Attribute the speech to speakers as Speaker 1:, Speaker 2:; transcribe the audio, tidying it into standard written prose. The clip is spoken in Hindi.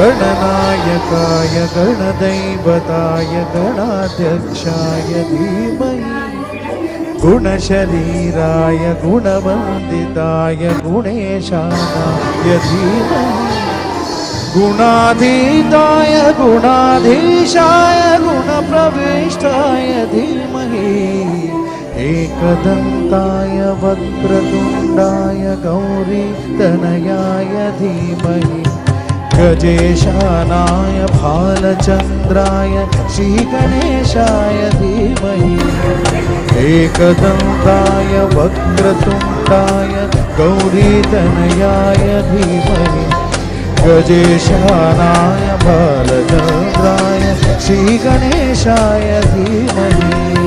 Speaker 1: गणनायकाय गणदैवताय गणाध्यक्षाय धीमहि गुणशरीराय गुणवन्दिताय गुणेशानाय धीमहि गुणाधीताय गुणाधीशाय गुणप्रविष्टाय धीमहि एकदन्ताय वक्रतुण्डाय गौरीतनयाय धीमहि गजेशानाय भालचन्द्राय श्रीगणेशाय धीमहि एकदन्ताय वक्रतुण्डाय गौरीतनयाय धीमहि गजेशानाय भालचन्द्राय श्रीगणेशाय धीमहि